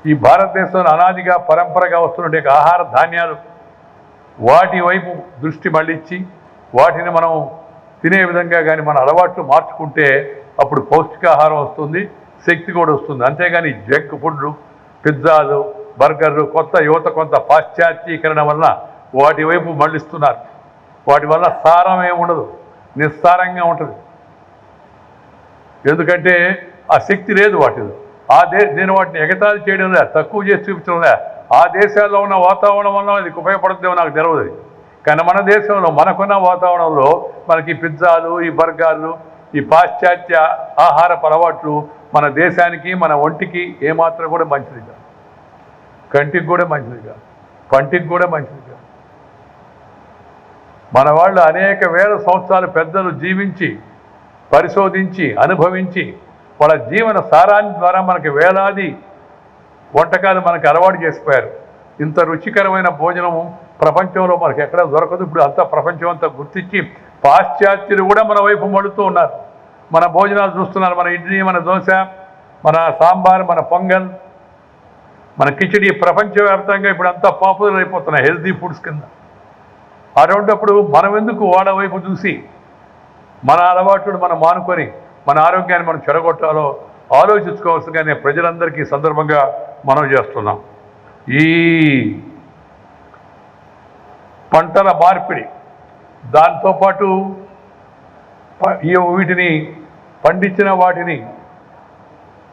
ఈ భారతదేశంలో అనాదిగా పరంపరగా వస్తున్న ఆహార ధాన్యాలు వాటి వైపు దృష్టి మళ్ళించి వాటిని మనం తినే విధంగా కానీ మన అలవాట్లు మార్చుకుంటే అప్పుడు పౌష్టికాహారం వస్తుంది, శక్తి కూడా వస్తుంది. అంతేగాని జంక్ ఫుడ్లు, పిజ్జాలు, బర్గర్లు, కొత్త యువత కొంత పాశ్చాత్యీకరణ వలన వాటి వైపు మళ్ళిస్తున్నారు. వాటి వల్ల సారం ఏముండదు, నిస్సారంగా ఉంటుంది. ఎందుకంటే ఆ శక్తి లేదు వాటిలో. నేను వాటిని ఎగతాళి చేయడం లే, తక్కువ చేసి చూపించడం లే. ఆ దేశాల్లో ఉన్న వాతావరణం వల్ల అది ఉపయోగపడుతుందేమో నాకు తెలియదు. కానీ మన దేశంలో మనకున్న వాతావరణంలో మనకి పిజ్జాలు, ఈ బర్గర్లు, ఈ పాశ్చాత్య ఆహారపు అలవాట్లు మన దేశానికి, మన ఒంటికి ఏమాత్రం కూడా మంచిది కాదు. కంటికి కూడా మంచిది కాదు, పంటికి కూడా మంచిది కాదు. మన వాళ్ళు అనేక వేల సంవత్సరాలు పెద్దలు జీవించి, పరిశోధించి, అనుభవించి వాళ్ళ జీవన సారాన్ని ద్వారా మనకి వేలాది వంటకాలు మనకి అలవాటు చేసిపోయారు. ఇంత రుచికరమైన భోజనము ప్రపంచంలో మనకి ఎక్కడ దొరకదు. ఇప్పుడు అంతా ప్రపంచం అంతా గుర్తించి పాశ్చాత్యులు కూడా మన వైపు మడుతూ ఉన్నారు. మన భోజనాలు చూస్తున్నారు. మన ఇడ్లీ, మన దోశ, మన సాంబార్, మన పొంగల్, మన కిచిడి ప్రపంచవ్యాప్తంగా ఇప్పుడు అంతా పాపులర్ అయిపోతున్నాయి హెల్తీ ఫుడ్స్ కింద. అటువంటిప్పుడు మనం ఎందుకు వాళ్ళ వైపు చూసి మన అలవాట్లను మనం మానుకొని మన ఆరోగ్యాన్ని మనం చెడగొట్టాలో ఆలోచించుకోవాల్సిందిగానే ప్రజలందరికీ సందర్భంగా మనం చేస్తున్నాం. ఈ పంటల మార్పిడి, దాంతోపాటు వీటిని పండించిన వాటిని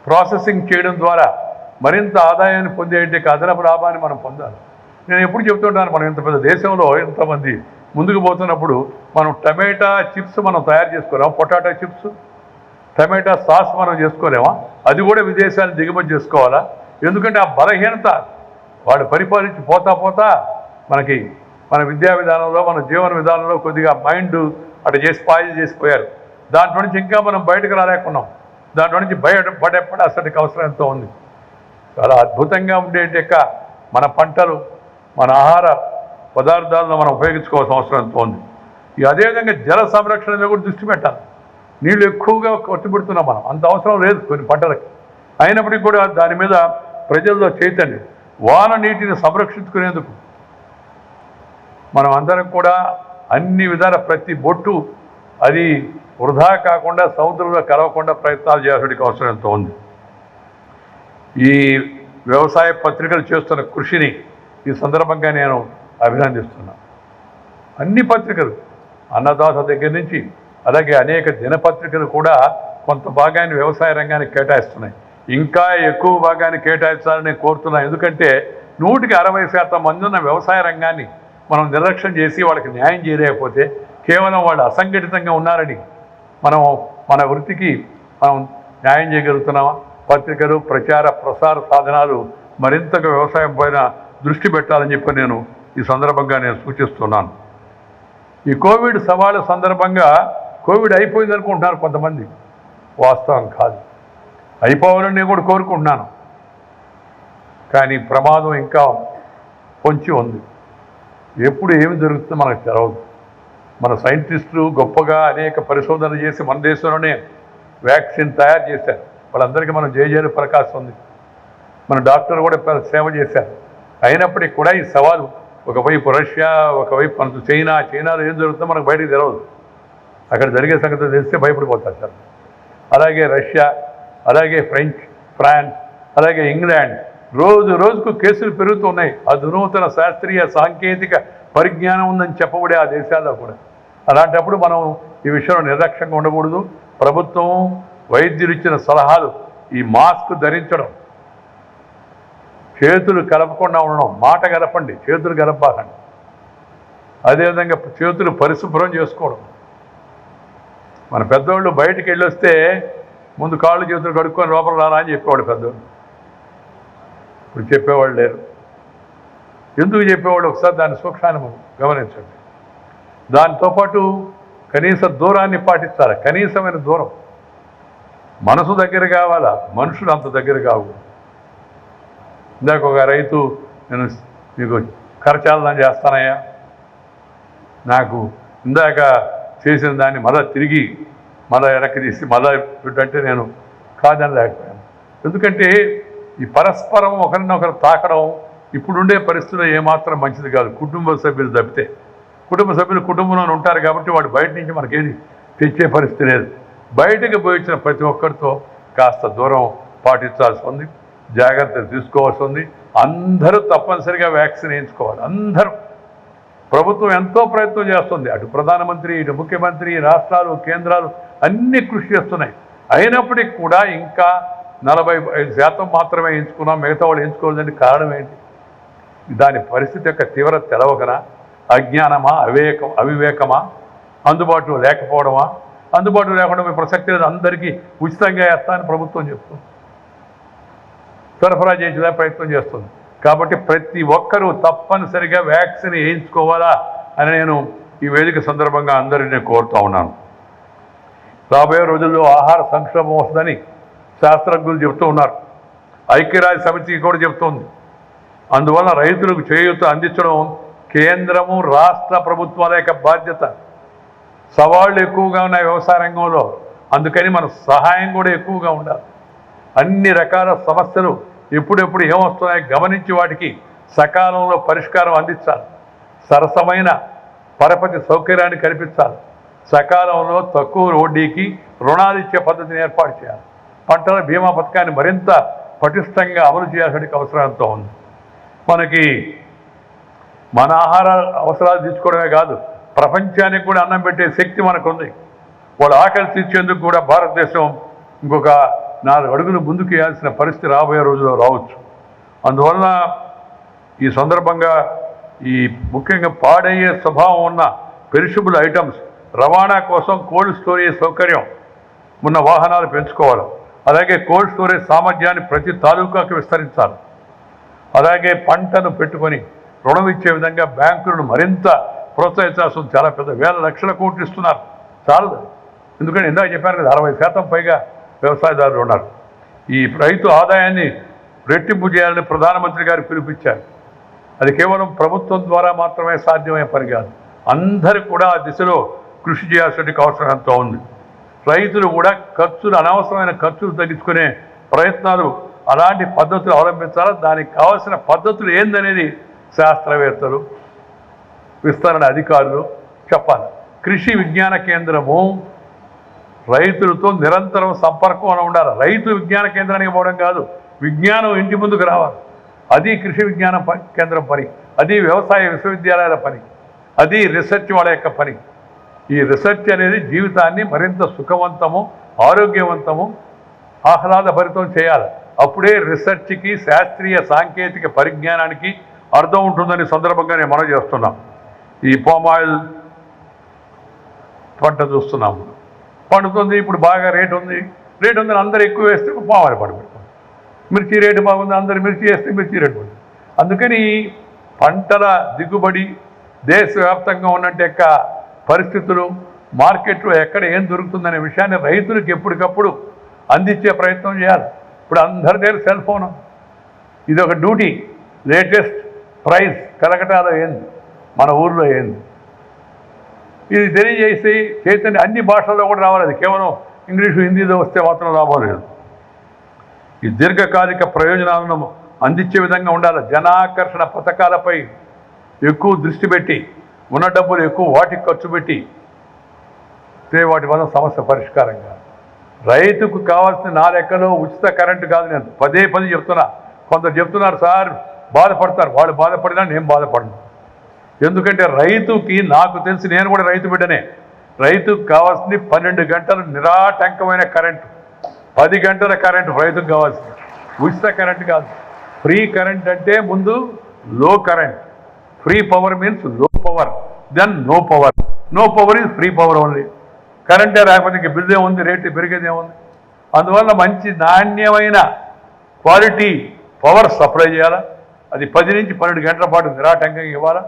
ప్రాసెసింగ్ చేయడం ద్వారా మరింత ఆదాయాన్ని పొందేంటి అదనపు లాభాన్ని మనం పొందాలి. నేను ఎప్పుడు చెప్తుంటాను, మనం ఇంత పెద్ద దేశంలో ఇంతమంది ముందుకు పోతున్నప్పుడు మనం టమాటా చిప్స్ మనం తయారు చేసుకోలేమా? పొటాటో చిప్స్, టమాటా సాస్ మనం చేసుకోలేమా? అది కూడా విదేశాలు దిగుమతి చేసుకోవాలా? ఎందుకంటే ఆ బలహీనత వాడు పరిపాలించి పోతా మనకి మన విద్యా విధానంలో, మన జీవన విధానంలో కొద్దిగా మైండ్ అటు చేసి స్పాయిల్ చేసిపోయారు. దాంట్లో నుంచి ఇంకా మనం బయటకు రాలేకున్నాం. దాంట్లో నుంచి బయటపడే అసలుకి అవసరం ఎంతో ఉంది. చాలా అద్భుతంగా ఉండేటి మన పంటలు, మన ఆహార పదార్థాలను మనం ఉపయోగించుకోవాల్సిన అవసరం ఎంతో ఉంది. అదేవిధంగా జల సంరక్షణ మీద కూడా దృష్టి పెట్టాలి. నీళ్ళు ఎక్కువగా ఖర్చుపెడుతున్నాం మనం, అంత అవసరం లేదు కొన్ని పంటలకి. అయినప్పటికీ కూడా దాని మీద ప్రజల్లో చైతన్యం, వాన నీటిని సంరక్షించుకునేందుకు మనం అందరం కూడా అన్ని విధాల ప్రతి బొట్టు అది వృధా కాకుండా సముద్రంలో కలవకుండా ప్రయత్నాలు చేయాల్సిన అవసరం ఎంతో ఉంది. ఈ వ్యవసాయ పత్రికలు చేస్తున్న కృషిని ఈ సందర్భంగా నేను అభినందిస్తున్నాను. అన్ని పత్రికలు, అన్నదాత దగ్గర నుంచి అలాగే అనేక దినపత్రికలు కూడా కొంత భాగాన్ని వ్యవసాయ రంగానికి కేటాయిస్తున్నాయి. ఇంకా ఎక్కువ భాగాన్ని కేటాయించాలని నేను కోరుతున్నాను. ఎందుకంటే 160% మంది ఉన్న వ్యవసాయ రంగాన్ని మనం నిర్లక్ష్యం చేసి వాళ్ళకి న్యాయం చేయలేకపోతే, కేవలం వాళ్ళు అసంఘటితంగా ఉన్నారని మనం మన వృత్తికి మనం న్యాయం చేయగలుగుతున్నామా? పత్రికలు, ప్రచార ప్రసార సాధనాలు మరింతగా వ్యవసాయం పైన దృష్టి పెట్టాలని చెప్పి నేను ఈ సందర్భంగా నేను సూచిస్తున్నాను. ఈ కోవిడ్ సవాళ్ళ సందర్భంగా కోవిడ్ అయిపోయింది అనుకుంటున్నారు కొంతమంది. వాస్తవం కాదు, అయిపోవాలని నేను కూడా కోరుకుంటున్నాను. కానీ ప్రమాదం ఇంకా పొంచి ఉంది. ఎప్పుడు ఏమి జరుగుతుందో మనకు తెలవదు. మన సైంటిస్టులు గొప్పగా అనేక పరిశోధనలు చేసి మన దేశంలోనే వ్యాక్సిన్ తయారు చేశారు. వాళ్ళందరికీ మనం జేజేలు ప్రకాశం ఉంది. మన డాక్టర్లు కూడా సేవ చేశారు. అయినప్పటికీ కూడా ఈ సవాలు ఒకవైపు రష్యా, ఒకవైపు మనకు చైనాలో ఏం జరుగుతుందో మనకు బయటికి తెలవదు. అక్కడ జరిగే సంగతి తెలిస్తే భయపడిపోతారు సార్. అలాగే రష్యా, అలాగే ఫ్రాన్స్, అలాగే ఇంగ్లాండ్ రోజుకు కేసులు పెరుగుతున్నాయి. అధునూతన శాస్త్రీయ సాంకేతిక పరిజ్ఞానం ఉందని చెప్పబడే ఆ దేశాల్లో కూడా. అలాంటప్పుడు మనం ఈ విషయంలో నిర్లక్ష్యంగా ఉండకూడదు. ప్రభుత్వం, వైద్యులు ఇచ్చిన సలహాలు, ఈ మాస్క్ ధరించడం, చేతులు కలపకుండా ఉండడం, మాట కలపండి, చేతులు కలపాలండి. అదేవిధంగా చేతులు పరిశుభ్రం చేసుకోవడం. మన పెద్దవాళ్ళు బయటికి వెళ్ళొస్తే ముందు కాళ్ళు చేతులు కడుక్కొని లోపల రారా అని చెప్పేవాడు పెద్దవాళ్ళు. ఇప్పుడు చెప్పేవాళ్ళు లేరు. ఎందుకు చెప్పేవాళ్ళు ఒకసారి దాని సూక్ష్మాన్ని గమనించండి. దాంతోపాటు కనీస దూరాన్ని పాటించాలి. కనీసమైన దూరం. మనసు దగ్గర కావాలా, మనుషులు అంత దగ్గర కావు. ఇందాక ఒక రైతు, నేను మీకు కరచాలనం చేస్తానయ్యా, నాకు ఇందాక చేసిన దాన్ని తిరిగి వెనక్కి తీసి పెట్టంటే నేను కాదని లేకపోయాను. ఎందుకంటే ఈ పరస్పరం ఒకరినొకరు తాకడం ఇప్పుడుండే పరిస్థితుల్లో ఏమాత్రం మంచిది కాదు. కుటుంబ సభ్యులు తప్పితే. కుటుంబ సభ్యులు కుటుంబంలో ఉంటారు కాబట్టి వాడు బయట నుంచి మనకేది తెచ్చే పరిస్థితి లేదు. బయటకు పోయి వచ్చిన ప్రతి ఒక్కరితో కాస్త దూరం పాటించాల్సి ఉంది, జాగ్రత్తలు తీసుకోవాల్సి ఉంది. అందరూ తప్పనిసరిగా వ్యాక్సిన్ వేయించుకోవాలి. అందరూ. ప్రభుత్వం ఎంతో ప్రయత్నం చేస్తుంది. అటు ప్రధానమంత్రి, ఇటు ముఖ్యమంత్రి, రాష్ట్రాలు, కేంద్రాలు అన్నీ కృషి చేస్తున్నాయి. అయినప్పటికీ కూడా ఇంకా 45% మాత్రమే ఎంచుకున్నాం, మిగతా వాళ్ళు ఎంచుకోవాలని కారణం ఏంటి? దాని పరిస్థితి యొక్క తీవ్రత తెలవకనా? అజ్ఞానమా? అవివేకమా? అందుబాటులో లేకపోవడమా? అందుబాటులో లేకుండా మీ ప్రసక్తి లేదు, అందరికీ ఉచితంగా వేస్తానని ప్రభుత్వం చెప్తుంది, సరఫరా చేసేలా ప్రయత్నం చేస్తుంది. కాబట్టి ప్రతి ఒక్కరూ తప్పనిసరిగా వ్యాక్సిన్ వేయించుకోవాలా అని నేను ఈ వేదిక సందర్భంగా అందరినీ కోరుతూ ఉన్నాను. రాబోయే రోజుల్లో ఆహార సంక్షోభం వస్తుందని శాస్త్రజ్ఞులు చెబుతూ ఉన్నారు. ఐక్యరాజ్య సమితి కూడా చెబుతోంది. అందువల్ల రైతులకు చేయూత అందించడం కేంద్రము, రాష్ట్ర ప్రభుత్వాల యొక్క బాధ్యత. సవాళ్లు ఎక్కువగా ఉన్నాయి వ్యవసాయ రంగంలో, అందుకని మన సహాయం కూడా ఎక్కువగా ఉండాలి. అన్ని రకాల సమస్యలు ఎప్పుడెప్పుడు ఏమొస్తున్నాయో గమనించి వాటికి సకాలంలో పరిష్కారం అందించాలి. సరసమైన పరపతి సౌకర్యాన్ని కల్పించాలి. సకాలంలో తక్కువ వడ్డీకి రుణాలు ఇచ్చే పద్ధతిని ఏర్పాటు చేయాలి. పంటల బీమా పథకాన్ని మరింత పటిష్టంగా అమలు చేయాల్సిన అవసరం ఎంతో ఉంది. మనకి మన ఆహార అవసరాలు తీసుకోవడమే కాదు, ప్రపంచానికి కూడా అన్నం పెట్టే శక్తి మనకుంది. వాళ్ళ ఆకలి తీర్చేందుకు కూడా భారతదేశం ఇంకొక 4 అడుగులు ముందుకు వేయాల్సిన పరిస్థితి రాబోయే రోజుల్లో రావచ్చు. అందువలన ఈ సందర్భంగా ఈ ముఖ్యంగా పాడయ్యే స్వభావం ఉన్న పెరిషబుల్ ఐటమ్స్ రవాణా కోసం కోల్డ్ స్టోరేజ్ సౌకర్యం ఉన్న వాహనాలు పెంచుకోవాలి. అలాగే కోల్డ్ స్టోరేజ్ సామర్థ్యాన్ని ప్రతి తాలూకాకు విస్తరించాలి. అలాగే పంటను పెట్టుకొని రుణం ఇచ్చే విధంగా బ్యాంకులను మరింత ప్రోత్సహించాల్సి చాలా పెద్ద వేల లక్షల కోట్లు ఇస్తున్నారు. చాలదు. ఎందుకంటే ఇందాక చెప్పాను కదా, 60% పైగా వ్యవసాయదారులు ఉన్నారు. ఈ రైతు ఆదాయాన్ని రెట్టింపు చేయాలని ప్రధానమంత్రి గారు పిలుపునిచ్చారు. అది కేవలం ప్రభుత్వం ద్వారా మాత్రమే సాధ్యమయ్యే పని కాదు. అందరూ కూడా ఆ దిశలో కృషి చేయాల్సిన అవసరం ఎంతో ఉంది. రైతులు కూడా అనవసరమైన ఖర్చులు తగ్గించుకునే ప్రయత్నాలు, అలాంటి పద్ధతులు అవలంబించాలి. దానికి కావాల్సిన పద్ధతులు ఏందనేది శాస్త్రవేత్తలు, విస్తరణ అధికారులు చెప్పాలి. కృషి విజ్ఞాన కేంద్రము రైతులతో నిరంతరం సంపర్కంలో ఉండాలి. రైతు విజ్ఞాన కేంద్రానికి పోవడం కాదు, విజ్ఞానం ఇంటి ముందుకు రావాలి. అది కృషి విజ్ఞాన కేంద్రం పని, అది వ్యవసాయ విశ్వవిద్యాలయాల పని, అది రీసెర్చ్ వాళ్ళ యొక్క పని. ఈ రీసెర్చ్ అనేది జీవితాన్ని మరింత సుఖవంతము, ఆరోగ్యవంతము, ఆహ్లాదభరితం చేయాలి. అప్పుడే రీసెర్చ్కి, శాస్త్రీయ సాంకేతిక పరిజ్ఞానానికి అర్థం ఉంటుందని సందర్భంగా నేను మనం చేస్తున్నాం. ఈ పామాయిల్ పంట చూస్తున్నాము, పండుతుంది. ఇప్పుడు బాగా రేటు ఉందని అందరూ ఎక్కువ వేస్తే పామాయిల్ పంట పెడతాం. మిర్చి రేటు బాగుంది, అందరు మిర్చి వేస్తే మిర్చి రేటు బాగుంది. అందుకని పంటల దిగుబడి దేశవ్యాప్తంగా ఉన్నట్టు యొక్క పరిస్థితులు, మార్కెట్లో ఎక్కడ ఏం దొరుకుతుందనే విషయాన్ని రైతులకు ఎప్పటికప్పుడు అందించే ప్రయత్నం చేయాలి. ఇప్పుడు అందరి దగ్గర సెల్ ఫోన్, ఇది ఒక డ్యూటీ. లేటెస్ట్ ప్రైస్ కలకటాలో ఏంది, మన ఊర్లో ఏంది, ఇది తెలియజేసి చైతన్య అన్ని భాషల్లో కూడా రావాలి. అది కేవలం ఇంగ్లీషు హిందీలో వస్తే మాత్రం రాబోలేదు. ఈ దీర్ఘకాలిక ప్రయోజనాలను అందించే విధంగా ఉండాలి. జనాకర్షణ పథకాలపై ఎక్కువ దృష్టి పెట్టి, ఉన్న డబ్బులు ఎక్కువ వాటికి ఖర్చు పెట్టి వాటి వల్ల సమస్య పరిష్కారంగా. రైతుకు కావాల్సిన నా లెక్కలో ఉచిత కరెంటు కాదు. నేను పదే చెప్తున్నా. కొందరు చెప్తున్నారు సార్ బాధపడతారు. వాళ్ళు బాధపడినా నేను బాధపడను. ఎందుకంటే రైతుకి, నాకు తెలిసి, నేను కూడా రైతు బిడ్డనే, రైతుకు కావాల్సింది 12 గంటలు నిరాటంకమైన కరెంటు, 10 గంటల కరెంటు రైతుకు కావాల్సింది. ఉచిత కరెంటు కాదు. ఫ్రీ కరెంట్ అంటే ముందు low current. Free power means low power, then no power. No power is free power only. కరెంటే రాకపోతే ఇంక బిల్ ఏముంది, రేటు పెరిగేదేముంది. అందువల్ల మంచి నాణ్యమైన క్వాలిటీ పవర్ సప్లై చేయాలా. అది 10 నుంచి 12 గంటల పాటు నిరాటంకంగా ఇవ్వాలా.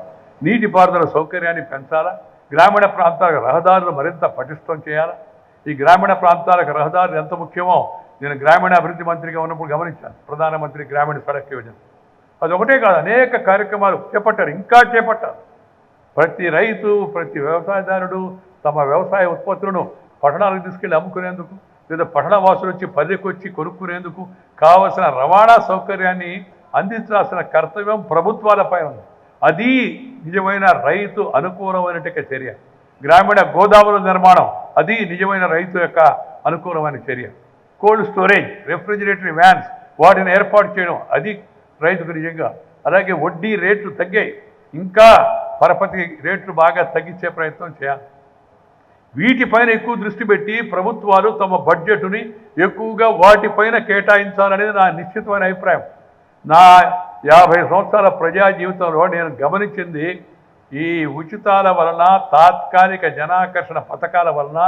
నీటిపారుదల సౌకర్యాన్ని పెంచాలా. గ్రామీణ ప్రాంతాలకు రహదారులు మరింత పటిష్టం చేయాలా. ఈ గ్రామీణ ప్రాంతాలకు రహదారులు ఎంత ముఖ్యమో నేను గ్రామీణాభివృద్ధి మంత్రిగా ఉన్నప్పుడు గమనించాను. ప్రధానమంత్రి గ్రామీణ సడక్ యోజన. అదొకటే కాదు, అనేక కార్యక్రమాలు చేపట్టారు, ఇంకా చేపట్టారు. ప్రతి రైతు, ప్రతి వ్యవసాయదారుడు తమ వ్యవసాయ ఉత్పత్తులను పట్టణాలకు తీసుకెళ్ళి అమ్ముకునేందుకు, లేదా పట్టణ వాసులు వచ్చి పల్లెకి వచ్చి కొనుక్కునేందుకు కావలసిన రవాణా సౌకర్యాన్ని అందించాల్సిన కర్తవ్యం ప్రభుత్వాలపై ఉంది. అది నిజమైన రైతు అనుకూలమైనటువంటి చర్య. గ్రామీణ గోదాముల నిర్మాణం, అది నిజమైన రైతు యొక్క అనుకూలమైన చర్య. కోల్డ్ స్టోరేజ్, రెఫ్రిజిరేటరీ వ్యాన్స్, వాటిని ఏర్పాటు చేయడం, అది రైతుకు నిజంగా. అలాగే వడ్డీ రేట్లు తగ్గాయి, ఇంకా పరపతి రేట్లు బాగా తగ్గించే ప్రయత్నం చేయాలి. వీటిపైన ఎక్కువ దృష్టి పెట్టి ప్రభుత్వాలు తమ బడ్జెట్ని ఎక్కువగా వాటిపైన కేటాయించాలనేది నా నిశ్చితమైన అభిప్రాయం. నా 50 సంవత్సరాల ప్రజా జీవితంలో నేను గమనించింది, ఈ ఉచితాల వలన, తాత్కాలిక జనాకర్షణ పథకాల వలన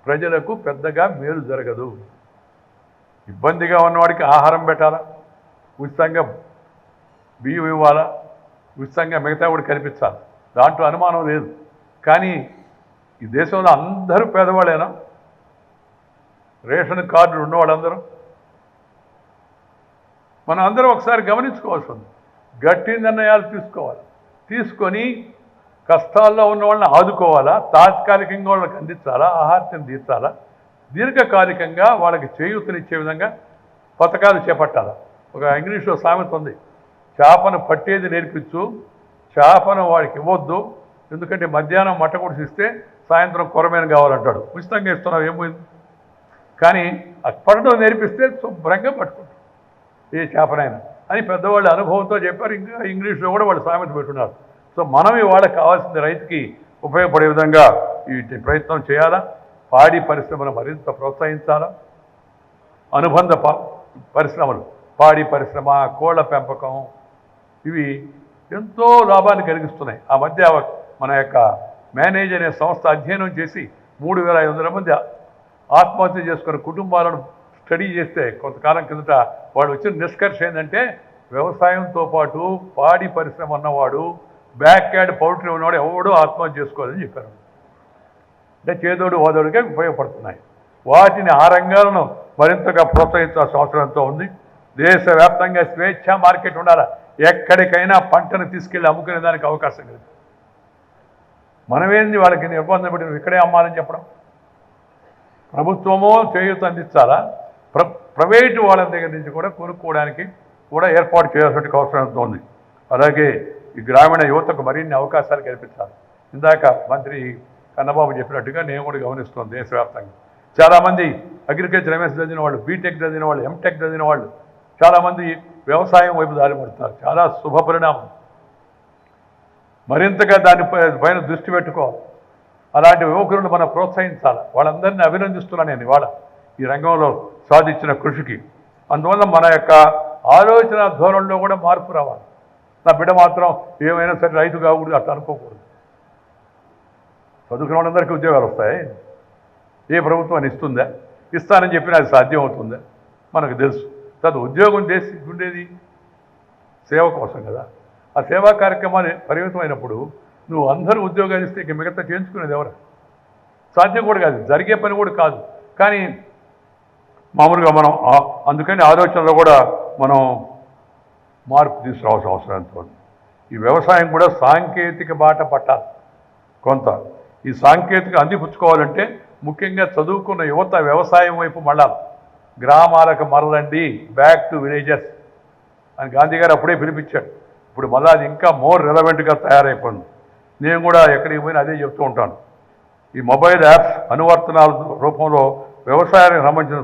ప్రజలకు పెద్దగా మేలు జరగదు. ఇబ్బందిగా ఉన్నవాడికి ఆహారం పెట్టాలా, ఉచితంగా బియ్యం ఇవ్వాలా, ఉచితంగా మిగతా కూడా కనిపించాలి, దాంట్లో అనుమానం లేదు. కానీ ఈ దేశంలో అందరూ పేదవాళ్ళేనా? రేషన్ కార్డులు ఉన్నవాళ్ళందరూ మనం అందరం ఒకసారి గమనించుకోవాల్సి ఉంది. గట్టి నిర్ణయాలు తీసుకొని కష్టాల్లో ఉన్న వాళ్ళని ఆదుకోవాలా, తాత్కాలికంగా వాళ్ళకి అందించాలా, ఆహార్యం తీర్చాలా, దీర్ఘకాలికంగా వాళ్ళకి చేయూతనిచ్చే విధంగా పథకాలు చేపట్టాలా. ఒక ఇంగ్లీష్లో సామెత ఉంది, చేపను పట్టేది నేర్పించు, చేపను వాడికి ఇవ్వద్దు, ఎందుకంటే మధ్యాహ్నం మట్ట కొడిసిస్తే సాయంత్రం కొరమేను కావాలంటాడు. ఉచితంగా ఇస్తున్నావు ఏమైంది? కానీ పట్టడం నేర్పిస్తే శుభ్రంగా పట్టుకుంటాడు ఏ చేపనైనా అని పెద్దవాళ్ళు అనుభవంతో చెప్పారు. ఇంకా ఇంగ్లీష్లో కూడా వాళ్ళు సామెత పెట్టున్నారు. సో మనం వాళ్ళకి కావాల్సింది రైతుకి ఉపయోగపడే విధంగా ఈ ప్రయత్నం చేయాలా. పాడి పరిశ్రమను మరింత ప్రోత్సహించాలా. అనుబంధ పరిశ్రమలు, పాడి పరిశ్రమ, కోళ్ల పెంపకం, ఇవి ఎంతో లాభాన్ని కలిగిస్తున్నాయి. ఆ మధ్య మన యొక్క మేనేజ్ అనే సంస్థ అధ్యయనం చేసి 3,500 మంది ఆత్మహత్య చేసుకున్న కుటుంబాలను స్టడీ చేస్తే కొంతకాలం కిందట వాళ్ళు వచ్చిన నిష్కర్ష ఏంటంటే, వ్యవసాయంతో పాటు పాడి పరిశ్రమ ఉన్నవాడు, బ్యాక్ యార్డ్ పౌల్ట్రీ ఉన్నవాడు ఎవడో ఆత్మహత్య చేసుకోవాలని చెప్పారు. అంటే చేదోడు వాదోడుగా ఉపయోగపడుతున్నాయి. వాటిని, ఆ రంగాలను మరింతగా ప్రోత్సహించాల్సిన అవసరం ఎంతో ఉంది. దేశవ్యాప్తంగా స్వేచ్ఛ మార్కెట్ ఉండాలి. ఎక్కడికైనా పంటను తీసుకెళ్ళి అమ్ముకునే దానికి అవకాశం లేదు. మనమేంది వాళ్ళకి నిర్బంధం పెట్టి ఇక్కడే అమ్మాలని చెప్పడం? ప్రభుత్వమో చేయూత అందించాలా, ప్రైవేటు వాళ్ళ దగ్గర నుంచి కూడా కొనుక్కోవడానికి కూడా ఏర్పాటు చేయాల్సిన అవసరం ఎంతో ఉంది. అలాగే ఈ గ్రామీణ యువతకు మరిన్ని అవకాశాలు కల్పించాలి. ఇందాక మంత్రి కన్నబాబు చెప్పినట్టుగా నేను కూడా గమనిస్తున్నాను, దేశవ్యాప్తంగా చాలామంది అగ్రికల్చర్ ఎంఎస్ చదివిన వాళ్ళు, బీటెక్ చదివిన వాళ్ళు, ఎంటెక్ చదివిన వాళ్ళు చాలామంది వ్యవసాయం వైపు దారిపడుతున్నారు. చాలా శుభ పరిణామం. మరింతగా దానిపైన దృష్టి పెట్టుకోవాలి. అలాంటి యువకులను మనం ప్రోత్సహించాలి. వాళ్ళందరినీ అభినందిస్తున్నాను నేను ఇవాళ ఈ రంగంలో సాధించిన కృషికి. అందువల్ల మన యొక్క ఆలోచన ధోరణిలో కూడా మార్పు రావాలి. నా బిడ్డ మాత్రం ఏమైనా సరే రైతు కాకూడదు అట్లా అనుకోకూడదు. చదువుకున్న వాళ్ళందరికీ ఉద్యోగాలు వస్తాయి. ఏ ప్రభుత్వాన్ని ఇస్తుందా? ఇస్తానని చెప్పినా అది సాధ్యం అవుతుందా? మనకు తెలుసు. ఉద్యోగం చేసి ఉండేది సేవ కోసం కదా. ఆ సేవా కార్యక్రమాలు పరిమితమైనప్పుడు నువ్వు అందరూ ఉద్యోగాలు ఇస్తే ఇక మిగతా చేయించుకునేది ఎవరు? సాధ్యం కూడా కాదు, జరిగే పని కూడా కాదు. కానీ మామూలుగా మనం అందుకని ఆలోచనలో కూడా మనం మార్పు తీసుకురావాల్సిన అవసరం ఎంతో ఉంది. ఈ వ్యవసాయం కూడా సాంకేతిక బాట పట్టాలి. కొంత ఈ సాంకేతిక అందిపుచ్చుకోవాలంటే ముఖ్యంగా చదువుకున్న యువత వ్యవసాయం వైపు మళ్ళాలి. గ్రామాలకు మరలండి, బ్యాక్ టు విలేజెస్ అని గాంధీ గారు అప్పుడే పిలిపించాడు. ఇప్పుడు మళ్ళీ అది ఇంకా మోర్ రిలవెంట్గా తయారైపోయింది. నేను కూడా ఎక్కడికి పోయినా అదే చెప్తూ ఉంటాను. ఈ మొబైల్ యాప్స్ అనువర్తనాల రూపంలో వ్యవసాయానికి సంబంధించిన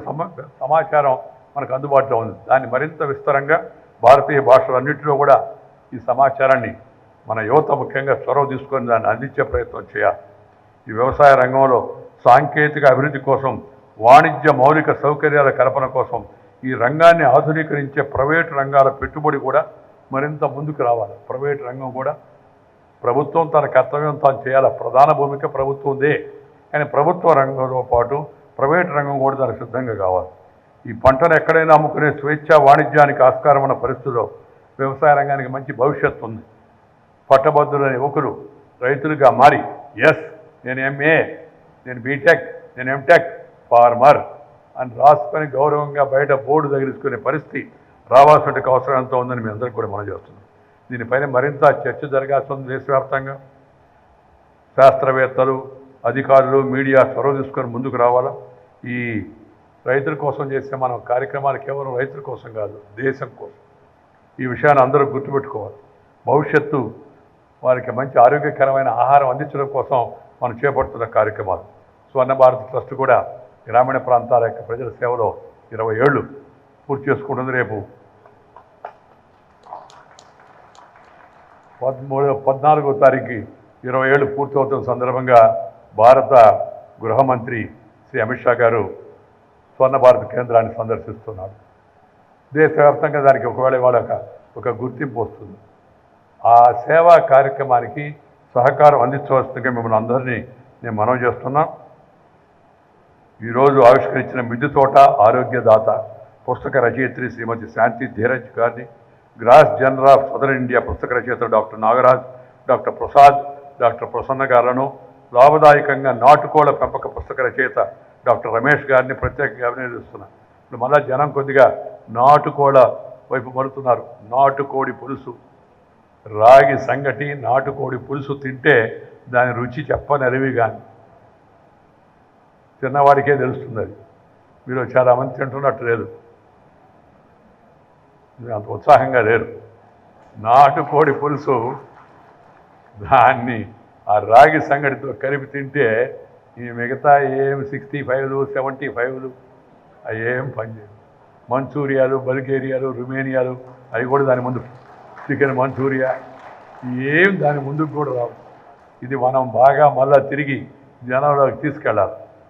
సమాచారం మనకు అందుబాటులో ఉంది. దాన్ని మరింత విస్తారంగా భారతీయ భాషలన్నింటిలో కూడా ఈ సమాచారాన్ని మన యువత ముఖ్యంగా చొరవ తీసుకొని దాన్ని అందించే ప్రయత్నం చేయాలి. ఈ వ్యవసాయ రంగంలో సాంకేతిక అభివృద్ధి కోసం, వాణిజ్య మౌలిక సౌకర్యాల కల్పన కోసం ఈ రంగాన్ని ఆధునీకరించే ప్రైవేటు రంగాల పెట్టుబడి కూడా మరింత ముందుకు రావాలి. ప్రైవేటు రంగం కూడా ప్రభుత్వం తన కర్తవ్యం తాను చేయాలి. ప్రధాన భూమిక ప్రభుత్వందే, కానీ ప్రభుత్వ రంగంతో పాటు ప్రైవేటు రంగం కూడా దానికి సిద్ధంగా కావాలి. ఈ పంటను ఎక్కడైనా అమ్ముకునే స్వేచ్ఛ వాణిజ్యానికి ఆస్కారం ఉన్న పరిస్థితుల్లో వ్యవసాయ రంగానికి మంచి భవిష్యత్తు ఉంది. పట్టభద్రులైన యువకులు రైతులుగా మారి నేను ఎంఏ, నేను బీటెక్, నేను ఎంటెక్, ఫార్మర్ అని రాసుకొని గౌరవంగా బయట బోర్డు తగిలించుకునే పరిస్థితి రావాల్సిన అవసరం ఎంతో ఉందని మీ అందరికీ కూడా మనం చేస్తున్నాం. దీనిపైన మరింత చర్చ జరగాల్సి ఉంది. దేశవ్యాప్తంగా శాస్త్రవేత్తలు, అధికారులు, మీడియా చొరవ తీసుకొని ముందుకు రావాలా. ఈ రైతుల కోసం చేసే మనం కార్యక్రమాలు కేవలం రైతుల కోసం కాదు, దేశం కోసం. ఈ విషయాన్ని అందరూ గుర్తుపెట్టుకోవాలి. భవిష్యత్తు వారికి మంచి ఆరోగ్యకరమైన ఆహారం అందించడం కోసం మనం చేపడుతున్న కార్యక్రమాలు. స్వర్ణ భారత్ ట్రస్ట్ కూడా గ్రామీణ ప్రాంతాల యొక్క ప్రజల సేవలో 20 ఏళ్ళు పూర్తి చేసుకుంటుంది. రేపు 14వ తారీఖు 20 ఏళ్ళు పూర్తవుతున్న సందర్భంగా భారత గృహ మంత్రి శ్రీ అమిత్ షా గారు స్వర్ణ భారత్ కేంద్రాన్ని సందర్శిస్తున్నారు. దేశవ్యాప్తంగా దానికి ఒకవేళ వాళ్ళ ఒక గుర్తింపు వస్తుంది. ఆ సేవా కార్యక్రమానికి సహకారం అందించవలసిందిగా మిమ్మల్ని అందరినీ నేను మనవి చేస్తున్నా. ఈరోజు ఆవిష్కరించిన మిద్దె తోట ఆరోగ్యదాత పుస్తక రచయిత్రి శ్రీమతి శాంతి ధీరజ్ గారిని, grass general of southern India పుస్తక రచయిత doctor Nagaraj, doctor Prasad, doctor Prasanna గారులను, లాభదాయకంగా నాటుకోళ్ల పెంపక పుస్తక రచయిత డాక్టర్ రమేష్ గారిని ప్రత్యేకంగా అభినందిస్తున్నాను. ఇప్పుడు మళ్ళా జనం కొద్దిగా నాటుకోళ్ల వైపు మరుతున్నారు. నాటుకోడి పులుసు, రాగి సంగటి, నాటుకోడి పులుసు తింటే దాని రుచి చెప్పనరివి కానీ చిన్నవాడికే తెలుస్తుంది. అది మీరు చాలామంది తింటున్నట్టు లేదు, అంత ఉత్సాహంగా లేరు. నాటుకోడి పులుసు దాన్ని ఆ రాగి సంగటితో కలిపి తింటే ఈ మిగతా ఏం 65లు 75లు అవి ఏం పనిచేయవు. మంచూరియాలు, బల్గేరియాలు, రుమేనియాలు అవి కూడా దాని ముందు, చికెన్ మంచూరియా ఏం దాని ముందుకు కూడా రావు. ఇది మనం బాగా మళ్ళా తిరిగి జనంలోకి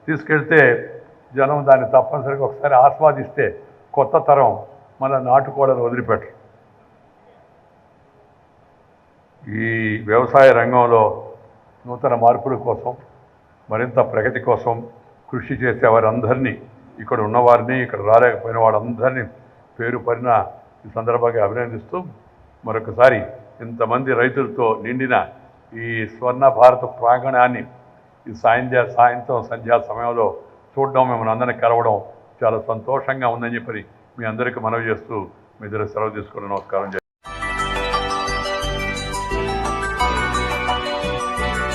తీసుకెళ్తే జనం దాన్ని తప్పనిసరిగా ఒకసారి ఆస్వాదిస్తే కొత్త తరం మన నాటుకోడలు వదిలిపెట్టరు. ఈ వ్యవసాయ రంగంలో నూతన మార్పుల కోసం, మరింత ప్రగతి కోసం కృషి చేసే వారందరినీ, ఇక్కడ ఉన్నవారిని, ఇక్కడ రాలేకపోయిన వాళ్ళందరినీ పేరు పడిన ఈ సందర్భంగా అభినందిస్తూ మరొకసారి ఇంతమంది రైతులతో నిండిన ఈ స్వర్ణ భారత ప్రాంగణాన్ని ఈ సాయంత్రం సంధ్యా సమయంలో చూడడం, మిమ్మల్ని అందరినీ కలవడం చాలా సంతోషంగా ఉందని చెప్పి మీ అందరికీ మనవి చేస్తూ మీ దగ్గర సెలవు తీసుకుని నమస్కారం.